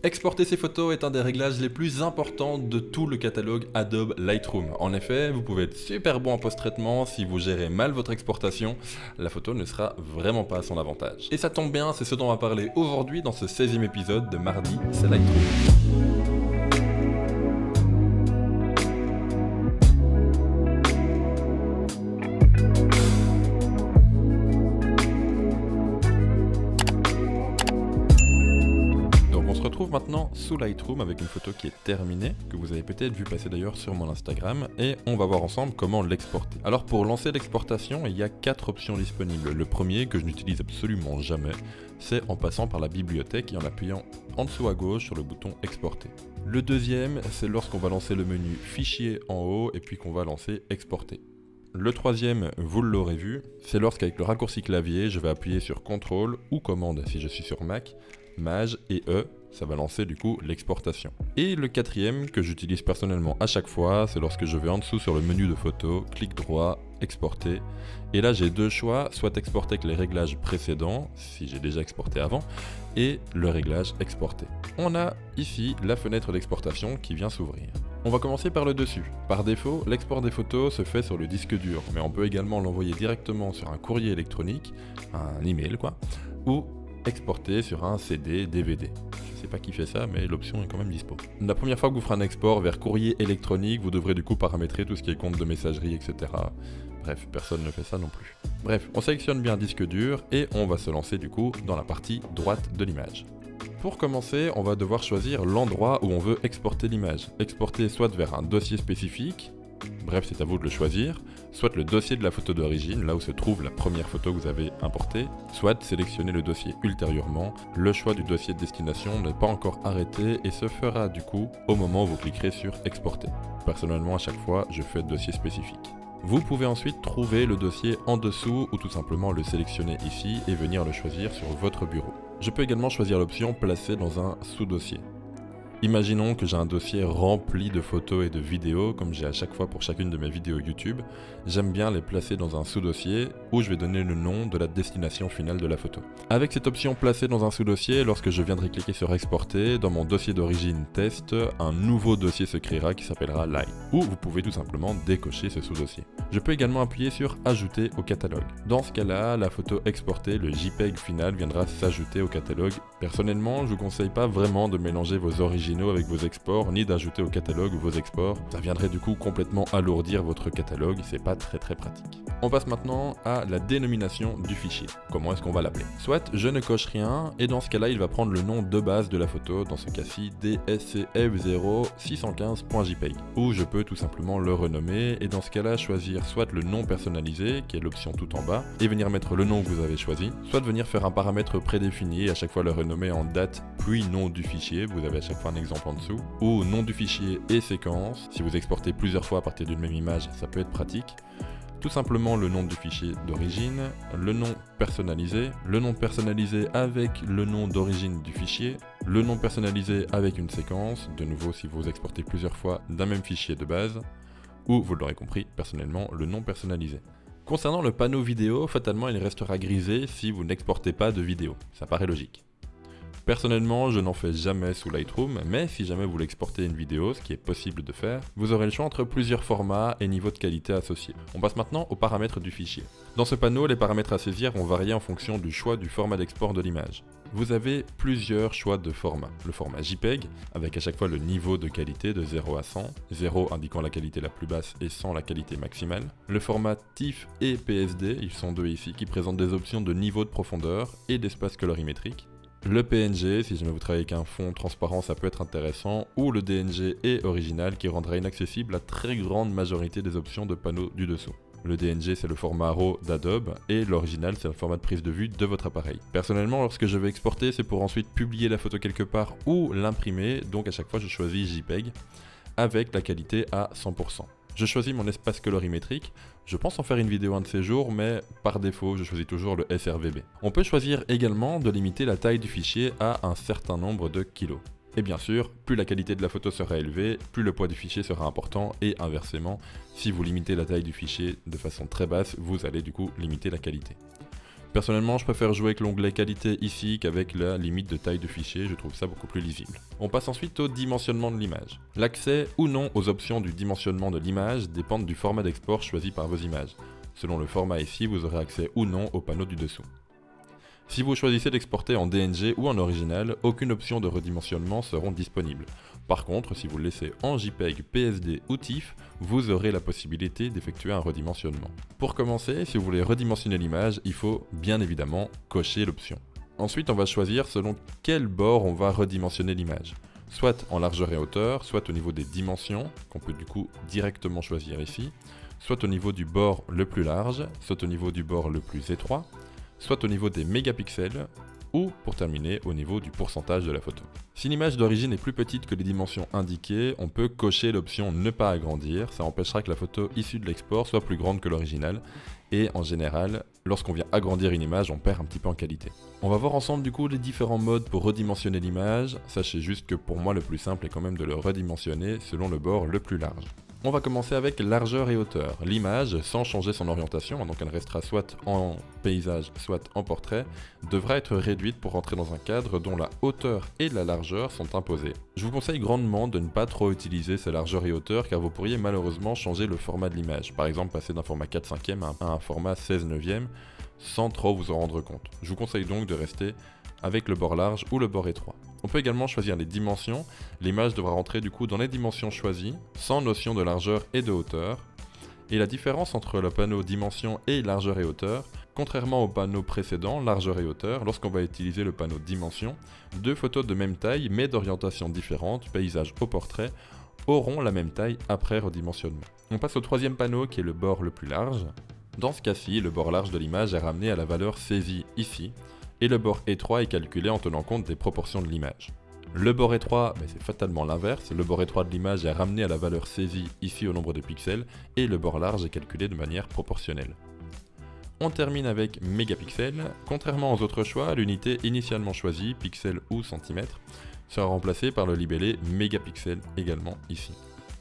Exporter ses photos est un des réglages les plus importants de tout le catalogue Adobe Lightroom. En effet, vous pouvez être super bon en post-traitement, si vous gérez mal votre exportation, la photo ne sera vraiment pas à son avantage. Et ça tombe bien, c'est ce dont on va parler aujourd'hui dans ce 16e épisode de Mardi, c'est Lightroom. Maintenant sous Lightroom avec une photo qui est terminée, que vous avez peut-être vu passer d'ailleurs sur mon Instagram, et on va voir ensemble comment l'exporter. Alors pour lancer l'exportation, il y a 4 options disponibles. Le premier, que je n'utilise absolument jamais, c'est en passant par la bibliothèque et en appuyant en dessous à gauche sur le bouton exporter. Le deuxième, c'est lorsqu'on va lancer le menu fichier en haut et puis qu'on va lancer exporter. Le troisième, vous l'aurez vu, c'est lorsqu'avec le raccourci clavier, je vais appuyer sur CTRL ou commande si je suis sur Mac, Maj et E, ça va lancer du coup l'exportation. Et le quatrième, que j'utilise personnellement à chaque fois, c'est lorsque je vais en dessous sur le menu de photo, clic droit, exporter. Et là j'ai deux choix, soit exporter avec les réglages précédents, si j'ai déjà exporté avant, et le réglage exporter. On a ici la fenêtre d'exportation qui vient s'ouvrir. On va commencer par le dessus. Par défaut, l'export des photos se fait sur le disque dur, mais on peut également l'envoyer directement sur un courrier électronique, un email quoi, ou exporter sur un CD, DVD. Je sais pas qui fait ça, mais l'option est quand même dispo. La première fois que vous ferez un export vers courrier électronique, vous devrez du coup paramétrer tout ce qui est compte de messagerie, etc. Bref, personne ne fait ça non plus. Bref, on sélectionne bien un disque dur et on va se lancer du coup dans la partie droite de l'image. Pour commencer, on va devoir choisir l'endroit où on veut exporter l'image. Exporter soit vers un dossier spécifique, bref c'est à vous de le choisir, soit le dossier de la photo d'origine, là où se trouve la première photo que vous avez importée, soit sélectionner le dossier ultérieurement. Le choix du dossier de destination n'est pas encore arrêté et se fera du coup au moment où vous cliquerez sur exporter. Personnellement à chaque fois je fais dossier spécifique. Vous pouvez ensuite trouver le dossier en dessous ou tout simplement le sélectionner ici et venir le choisir sur votre bureau. Je peux également choisir l'option placer dans un sous-dossier. Imaginons que j'ai un dossier rempli de photos et de vidéos, comme j'ai à chaque fois pour chacune de mes vidéos YouTube. J'aime bien les placer dans un sous-dossier où je vais donner le nom de la destination finale de la photo. Avec cette option placer dans un sous-dossier, lorsque je viendrai cliquer sur exporter, dans mon dossier d'origine test, un nouveau dossier se créera qui s'appellera Live, où vous pouvez tout simplement décocher ce sous-dossier. Je peux également appuyer sur ajouter au catalogue. Dans ce cas-là, la photo exportée, le JPEG final, viendra s'ajouter au catalogue. Personnellement, je vous conseille pas vraiment de mélanger vos origines avec vos exports, ni d'ajouter au catalogue vos exports. Ça viendrait du coup complètement alourdir votre catalogue, c'est pas très pratique. On passe maintenant à la dénomination du fichier. Comment est-ce qu'on va l'appeler? Soit je ne coche rien, et dans ce cas-là, il va prendre le nom de base de la photo, dans ce cas-ci DSCF0615.jpg, ou je peux tout simplement le renommer, et dans ce cas-là, choisir soit le nom personnalisé, qui est l'option tout en bas, et venir mettre le nom que vous avez choisi, soit venir faire un paramètre prédéfini, et à chaque fois le renommer en date, puis nom du fichier, vous avez à chaque fois un exemple en dessous, ou nom du fichier et séquence. Si vous exportez plusieurs fois à partir d'une même image, ça peut être pratique. Tout simplement le nom du fichier d'origine, le nom personnalisé avec le nom d'origine du fichier, le nom personnalisé avec une séquence, de nouveau si vous exportez plusieurs fois d'un même fichier de base, ou vous l'aurez compris, personnellement, le nom personnalisé. Concernant le panneau vidéo, fatalement il restera grisé si vous n'exportez pas de vidéo, ça paraît logique. Personnellement, je n'en fais jamais sous Lightroom, mais si jamais vous voulez exporter une vidéo, ce qui est possible de faire, vous aurez le choix entre plusieurs formats et niveaux de qualité associés. On passe maintenant aux paramètres du fichier. Dans ce panneau, les paramètres à saisir vont varier en fonction du choix du format d'export de l'image. Vous avez plusieurs choix de format. Le format JPEG, avec à chaque fois le niveau de qualité de 0 à 100, 0 indiquant la qualité la plus basse et 100 la qualité maximale. Le format TIFF et PSD, ils sont deux ici, qui présentent des options de niveau de profondeur et d'espace colorimétrique. Le PNG, si jamais vous travaillez avec un fond transparent, ça peut être intéressant, ou le DNG et original qui rendra inaccessible la très grande majorité des options de panneaux du dessous. Le DNG c'est le format RAW d'Adobe et l'original c'est le format de prise de vue de votre appareil. Personnellement, lorsque je vais exporter, c'est pour ensuite publier la photo quelque part ou l'imprimer, donc à chaque fois je choisis JPEG avec la qualité à 100%. Je choisis mon espace colorimétrique, je pense en faire une vidéo un de ces jours, mais par défaut je choisis toujours le sRVB. On peut choisir également de limiter la taille du fichier à un certain nombre de kilos. Et bien sûr, plus la qualité de la photo sera élevée, plus le poids du fichier sera important, et inversement, si vous limitez la taille du fichier de façon très basse, vous allez du coup limiter la qualité. Personnellement, je préfère jouer avec l'onglet qualité ici qu'avec la limite de taille de fichier, je trouve ça beaucoup plus lisible. On passe ensuite au dimensionnement de l'image. L'accès ou non aux options du dimensionnement de l'image dépendent du format d'export choisi par vos images. Selon le format ici, vous aurez accès ou non au panneau du dessous. Si vous choisissez d'exporter en DNG ou en original, aucune option de redimensionnement seront disponibles. Par contre, si vous le laissez en JPEG, PSD ou TIFF, vous aurez la possibilité d'effectuer un redimensionnement. Pour commencer, si vous voulez redimensionner l'image, il faut bien évidemment cocher l'option. Ensuite, on va choisir selon quel bord on va redimensionner l'image. Soit en largeur et hauteur, soit au niveau des dimensions, qu'on peut du coup directement choisir ici, soit au niveau du bord le plus large, soit au niveau du bord le plus étroit, soit au niveau des mégapixels, ou pour terminer au niveau du pourcentage de la photo. Si l'image d'origine est plus petite que les dimensions indiquées, on peut cocher l'option ne pas agrandir, ça empêchera que la photo issue de l'export soit plus grande que l'original, et en général, lorsqu'on vient agrandir une image, on perd un petit peu en qualité. On va voir ensemble du coup les différents modes pour redimensionner l'image, sachez juste que pour moi le plus simple est quand même de le redimensionner selon le bord le plus large. On va commencer avec largeur et hauteur. L'image, sans changer son orientation, donc elle restera soit en paysage, soit en portrait, devra être réduite pour rentrer dans un cadre dont la hauteur et la largeur sont imposées. Je vous conseille grandement de ne pas trop utiliser ces largeurs et hauteurs car vous pourriez malheureusement changer le format de l'image. Par exemple passer d'un format 4/5 à un format 16/9 sans trop vous en rendre compte. Je vous conseille donc de rester avec le bord large ou le bord étroit. On peut également choisir les dimensions. L'image devra rentrer du coup dans les dimensions choisies, sans notion de largeur et de hauteur. Et la différence entre le panneau dimension et largeur et hauteur, contrairement au panneau précédent, largeur et hauteur, lorsqu'on va utiliser le panneau dimension, deux photos de même taille mais d'orientation différente, paysage au portrait, auront la même taille après redimensionnement. On passe au troisième panneau qui est le bord le plus large. Dans ce cas-ci, le bord large de l'image est ramené à la valeur saisie ici, et le bord étroit est calculé en tenant compte des proportions de l'image. Le bord étroit, c'est fatalement l'inverse, le bord étroit de l'image est ramené à la valeur saisie ici au nombre de pixels, et le bord large est calculé de manière proportionnelle. On termine avec mégapixels. Contrairement aux autres choix, l'unité initialement choisie, pixels ou centimètres, sera remplacée par le libellé mégapixels également ici.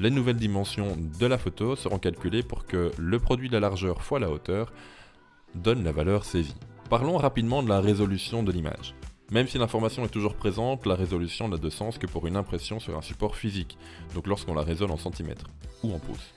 Les nouvelles dimensions de la photo seront calculées pour que le produit de la largeur fois la hauteur donne la valeur saisie. Parlons rapidement de la résolution de l'image. Même si l'information est toujours présente, la résolution n'a de sens que pour une impression sur un support physique, donc lorsqu'on la raisonne en centimètres ou en pouces.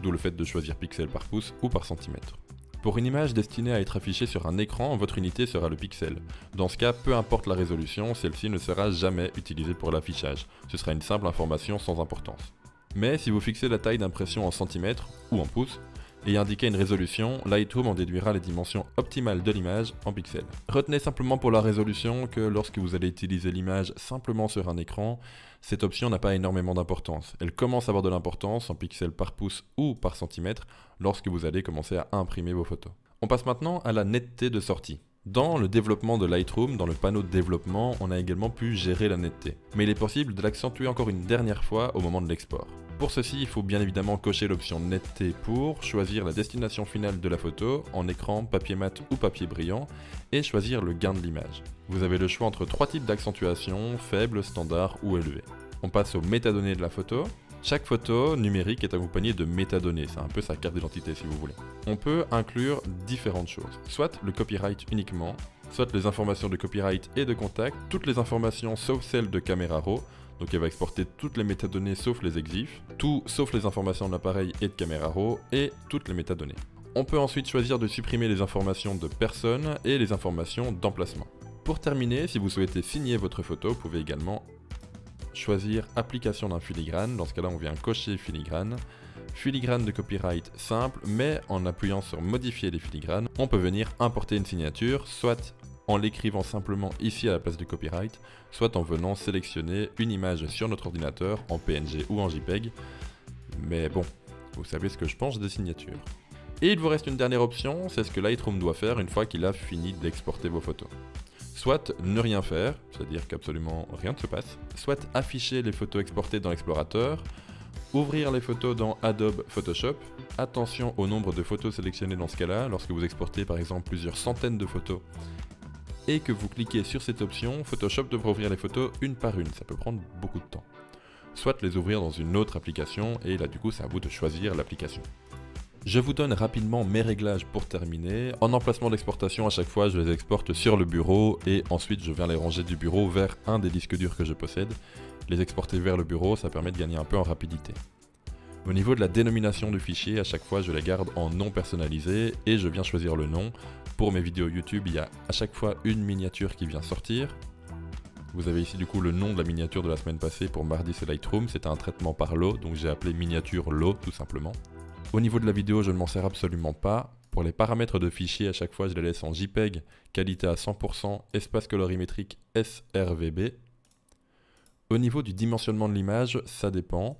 D'où le fait de choisir pixels par pouce ou par centimètre. Pour une image destinée à être affichée sur un écran, votre unité sera le pixel. Dans ce cas, peu importe la résolution, celle-ci ne sera jamais utilisée pour l'affichage. Ce sera une simple information sans importance. Mais si vous fixez la taille d'impression en centimètres ou en pouces, et indiquer une résolution, Lightroom en déduira les dimensions optimales de l'image en pixels. Retenez simplement pour la résolution que lorsque vous allez utiliser l'image simplement sur un écran, cette option n'a pas énormément d'importance. Elle commence à avoir de l'importance en pixels par pouce ou par centimètre lorsque vous allez commencer à imprimer vos photos. On passe maintenant à la netteté de sortie. Dans le développement de Lightroom, dans le panneau de développement, on a également pu gérer la netteté. Mais il est possible de l'accentuer encore une dernière fois au moment de l'export. Pour ceci, il faut bien évidemment cocher l'option netteté pour choisir la destination finale de la photo en écran, papier mat ou papier brillant et choisir le gain de l'image. Vous avez le choix entre trois types d'accentuation, faible, standard ou élevé. On passe aux métadonnées de la photo. Chaque photo numérique est accompagnée de métadonnées, c'est un peu sa carte d'identité si vous voulez. On peut inclure différentes choses, soit le copyright uniquement, soit les informations de copyright et de contact, toutes les informations sauf celles de caméra RAW, donc elle va exporter toutes les métadonnées sauf les EXIF, tout sauf les informations de l'appareil et de caméra RAW, et toutes les métadonnées. On peut ensuite choisir de supprimer les informations de personne et les informations d'emplacement. Pour terminer, si vous souhaitez signer votre photo, vous pouvez également choisir application d'un filigrane. Dans ce cas là on vient cocher filigrane. Filigrane de copyright simple, mais en appuyant sur modifier les filigranes, on peut venir importer une signature, soit en l'écrivant simplement ici à la place du copyright, soit en venant sélectionner une image sur notre ordinateur en PNG ou en JPEG. Mais bon, vous savez ce que je pense des signatures. Et il vous reste une dernière option, c'est ce que Lightroom doit faire une fois qu'il a fini d'exporter vos photos. Soit ne rien faire, c'est-à-dire qu'absolument rien ne se passe, soit afficher les photos exportées dans l'explorateur, ouvrir les photos dans Adobe Photoshop. Attention au nombre de photos sélectionnées dans ce cas-là, lorsque vous exportez par exemple plusieurs centaines de photos et que vous cliquez sur cette option, Photoshop devra ouvrir les photos une par une, ça peut prendre beaucoup de temps. Soit les ouvrir dans une autre application, et là du coup c'est à vous de choisir l'application. Je vous donne rapidement mes réglages pour terminer. En emplacement d'exportation, à chaque fois, je les exporte sur le bureau et ensuite je viens les ranger du bureau vers un des disques durs que je possède. Les exporter vers le bureau, ça permet de gagner un peu en rapidité. Au niveau de la dénomination du fichier, à chaque fois je les garde en nom personnalisé et je viens choisir le nom. Pour mes vidéos YouTube, il y a à chaque fois une miniature qui vient sortir. Vous avez ici du coup le nom de la miniature de la semaine passée pour mardi c'est Lightroom, c'était un traitement par lot, donc j'ai appelé miniature lot tout simplement. Au niveau de la vidéo, je ne m'en sers absolument pas. Pour les paramètres de fichier, à chaque fois je les laisse en JPEG, qualité à 100%, espace colorimétrique sRGB. Au niveau du dimensionnement de l'image, ça dépend.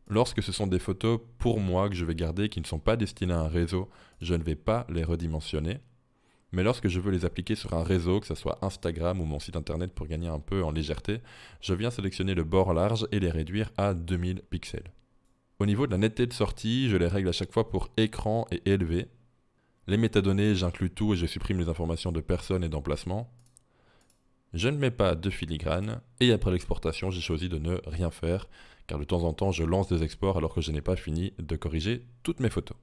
Lorsque ce sont des photos pour moi que je vais garder qui ne sont pas destinées à un réseau, je ne vais pas les redimensionner. Mais lorsque je veux les appliquer sur un réseau, que ce soit Instagram ou mon site internet pour gagner un peu en légèreté, je viens sélectionner le bord large et les réduire à 2000 pixels. Au niveau de la netteté de sortie, je les règle à chaque fois pour écran et élevé. Les métadonnées, j'inclus tout et je supprime les informations de personne et d'emplacement. Je ne mets pas de filigrane et après l'exportation, j'ai choisi de ne rien faire car de temps en temps, je lance des exports alors que je n'ai pas fini de corriger toutes mes photos.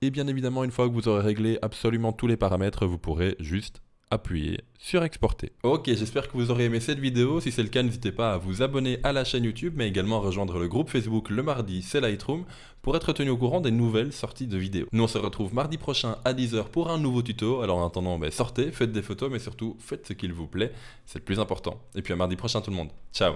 Et bien évidemment, une fois que vous aurez réglé absolument tous les paramètres, vous pourrez juste appuyer sur exporter. Ok, j'espère que vous aurez aimé cette vidéo. Si c'est le cas, n'hésitez pas à vous abonner à la chaîne YouTube, mais également à rejoindre le groupe Facebook Le Mardi c'est Lightroom pour être tenu au courant des nouvelles sorties de vidéos. Nous on se retrouve mardi prochain à 10 h pour un nouveau tuto. Alors en attendant, sortez, faites des photos, mais surtout faites ce qu'il vous plaît, c'est le plus important. Et puis à mardi prochain tout le monde. Ciao.